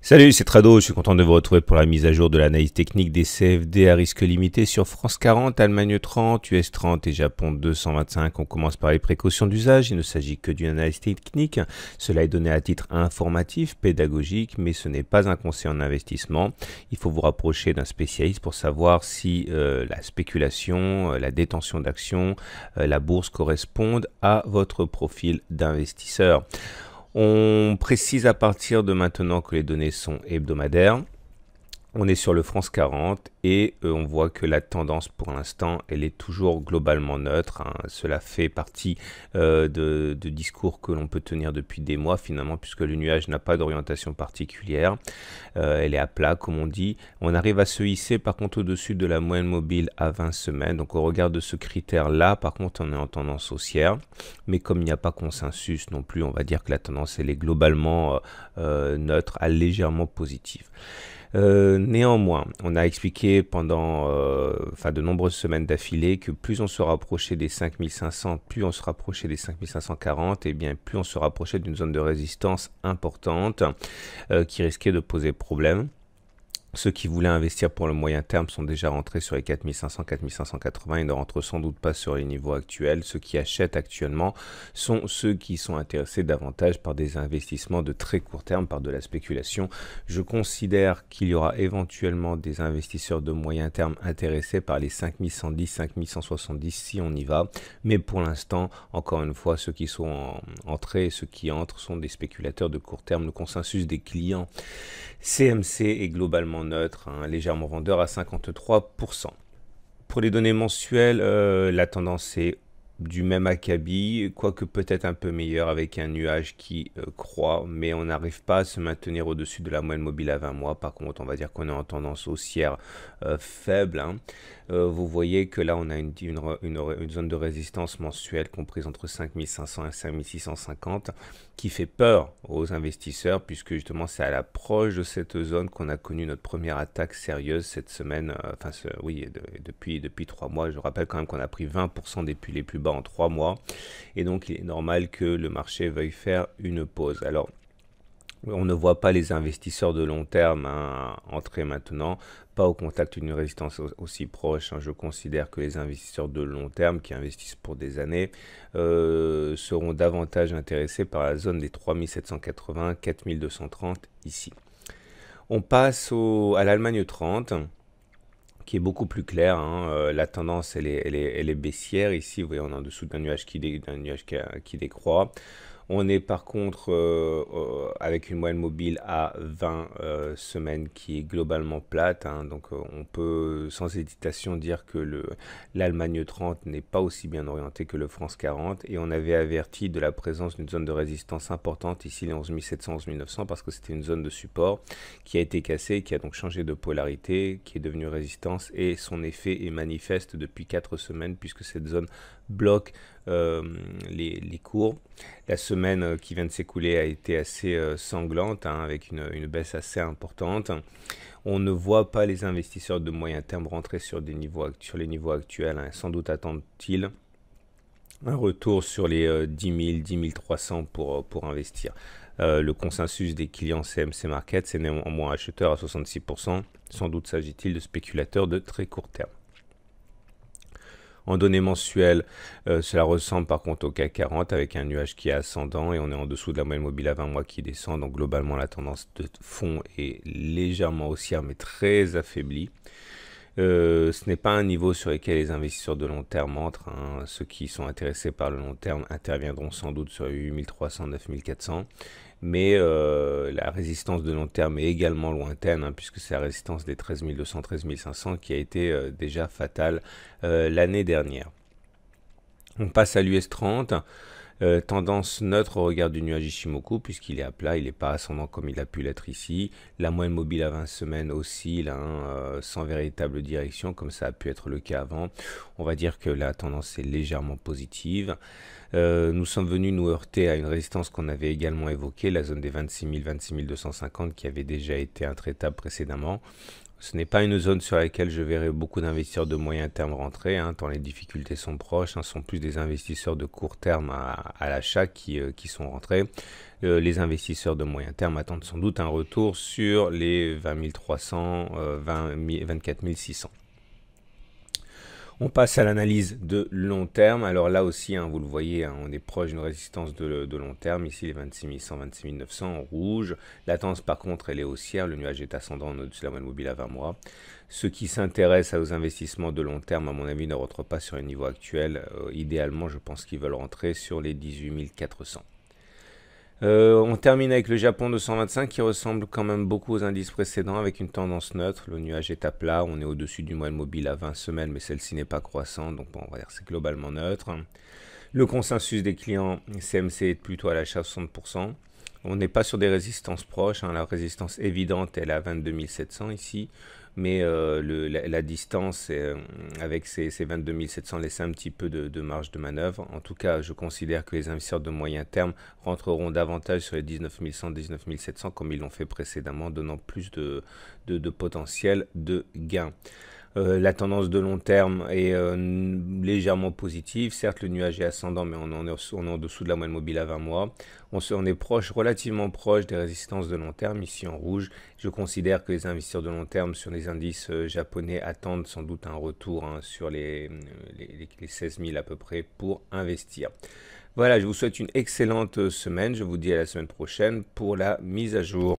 Salut, c'est Trado, je suis content de vous retrouver pour la mise à jour de l'analyse technique des CFD à risque limité sur France 40, Allemagne 30, US 30 et Japon 225. On commence par les précautions d'usage, il ne s'agit que d'une analyse technique. Cela est donné à titre informatif, pédagogique, mais ce n'est pas un conseil en investissement. Il faut vous rapprocher d'un spécialiste pour savoir si la spéculation, la détention d'actions, la bourse correspondent à votre profil d'investisseur. On précise à partir de maintenant que les données sont hebdomadaires. On est sur le France 40 et on voit que la tendance pour l'instant elle est toujours globalement neutre. Cela fait partie de discours que l'on peut tenir depuis des mois finalement, puisque le nuage n'a pas d'orientation particulière. Elle est à plat comme on dit. On arrive à se hisser par contre au-dessus de la moyenne mobile à 20 semaines. Donc au regard de ce critère là, par contre on est en tendance haussière. Mais comme il n'y a pas consensus non plus, on va dire que la tendance elle est globalement neutre à légèrement positive. Néanmoins, on a expliqué pendant de nombreuses semaines d'affilée que plus on se rapprochait des 5500, plus on se rapprochait des 5540, et bien plus on se rapprochait d'une zone de résistance importante qui risquait de poser problème. Ceux qui voulaient investir pour le moyen terme sont déjà rentrés sur les 4500, 4580. Ils ne rentrent sans doute pas sur les niveaux actuels. Ceux qui achètent actuellement sont ceux qui sont intéressés davantage par des investissements de très court terme, par de la spéculation. Je considère qu'il y aura éventuellement des investisseurs de moyen terme intéressés par les 5110, 5170 si on y va. Mais pour l'instant, encore une fois, ceux qui sont entrés et ceux qui entrent sont des spéculateurs de court terme. Le consensus des clients CMC est globalement neutre, légèrement vendeur à 53%. Pour les données mensuelles, la tendance est du même acabit, quoique peut-être un peu meilleur avec un nuage qui croît, mais on n'arrive pas à se maintenir au-dessus de la moyenne mobile à 20 mois. Par contre, on va dire qu'on est en tendance haussière faible. Vous voyez que là, on a une zone de résistance mensuelle comprise entre 5500 et 5650 qui fait peur aux investisseurs puisque justement, c'est à l'approche de cette zone qu'on a connu notre première attaque sérieuse cette semaine. Depuis 3 mois. Je rappelle quand même qu'on a pris 20% des puits les plus bas en 3 mois. Et donc, il est normal que le marché veuille faire une pause. Alors, on ne voit pas les investisseurs de long terme entrer maintenant, pas au contact d'une résistance aussi proche. Je considère que les investisseurs de long terme qui investissent pour des années seront davantage intéressés par la zone des 3780, 4230 ici. On passe à l'Allemagne 30. Qui est beaucoup plus clair. La tendance, elle est baissière. Ici, vous voyez, on est en dessous d'un nuage qui décroît. On est par contre avec une moyenne mobile à 20 semaines qui est globalement plate. Donc on peut sans hésitation dire que l'Allemagne 30 n'est pas aussi bien orientée que le France 40. Et on avait averti de la présence d'une zone de résistance importante, ici les 11 700, 11 900, parce que c'était une zone de support qui a été cassée, qui a donc changé de polarité, qui est devenue résistance. Et son effet est manifeste depuis 4 semaines puisque cette zone bloque les cours. La semaine qui vient de s'écouler a été assez sanglante, avec une baisse assez importante. On ne voit pas les investisseurs de moyen terme rentrer sur les niveaux actuels. Sans doute attendent-ils un retour sur les 10 000, 10 300 pour investir. Le consensus des clients CMC Market, c'est néanmoins acheteur à 66%. Sans doute s'agit-il de spéculateurs de très court terme. En données mensuelles, cela ressemble par contre au CAC 40 avec un nuage qui est ascendant et on est en dessous de la moyenne mobile à 20 mois qui descend. Donc globalement, la tendance de fond est légèrement haussière mais très affaiblie. Ce n'est pas un niveau sur lequel les investisseurs de long terme entrent. Ceux qui sont intéressés par le long terme interviendront sans doute sur 8300, 9400. Mais la résistance de long terme est également lointaine, puisque c'est la résistance des 13 200, 13 500 qui a été déjà fatale l'année dernière. On passe à l'US 30. Tendance neutre au regard du nuage Ishimoku puisqu'il est à plat, il n'est pas ascendant comme il a pu l'être ici. La moyenne mobile à 20 semaines oscille sans véritable direction comme ça a pu être le cas avant. On va dire que la tendance est légèrement positive. Nous sommes venus nous heurter à une résistance qu'on avait également évoquée, la zone des 26 000, 26 250 qui avait déjà été intraitable précédemment. Ce n'est pas une zone sur laquelle je verrai beaucoup d'investisseurs de moyen terme rentrer, tant les difficultés sont proches. Ce sont plus des investisseurs de court terme à l'achat qui sont rentrés. Les investisseurs de moyen terme attendent sans doute un retour sur les 20 300, 24 600. On passe à l'analyse de long terme. Alors là aussi, vous le voyez, on est proche d'une résistance de long terme. Ici, les 26 100, 26 900 en rouge. La tendance, par contre, elle est haussière. Le nuage est ascendant au-dessus de la moyenne mobile à 20 mois. Ceux qui s'intéressent aux investissements de long terme, à mon avis, ne rentrent pas sur les niveaux actuels. Idéalement, je pense qu'ils veulent rentrer sur les 18 400. On termine avec le Japon 225 qui ressemble quand même beaucoup aux indices précédents avec une tendance neutre. Le nuage est à plat, on est au-dessus du moyenne mobile à 20 semaines, mais celle-ci n'est pas croissante, donc bon, on va dire que c'est globalement neutre. Le consensus des clients CMC est plutôt à l'achat 60%. On n'est pas sur des résistances proches, la résistance évidente elle est à 22 700 ici, mais la distance avec ces 22 700 laisse un petit peu de marge de manœuvre. En tout cas, je considère que les investisseurs de moyen terme rentreront davantage sur les 19 100, 19 700 comme ils l'ont fait précédemment, donnant plus de potentiel de gain. La tendance de long terme est légèrement positive. Certes, le nuage est ascendant, mais on est en dessous de la moyenne mobile à 20 mois. On est relativement proche des résistances de long terme, ici en rouge. Je considère que les investisseurs de long terme sur les indices japonais attendent sans doute un retour sur les 16 000 à peu près pour investir. Voilà, je vous souhaite une excellente semaine. Je vous dis à la semaine prochaine pour la mise à jour.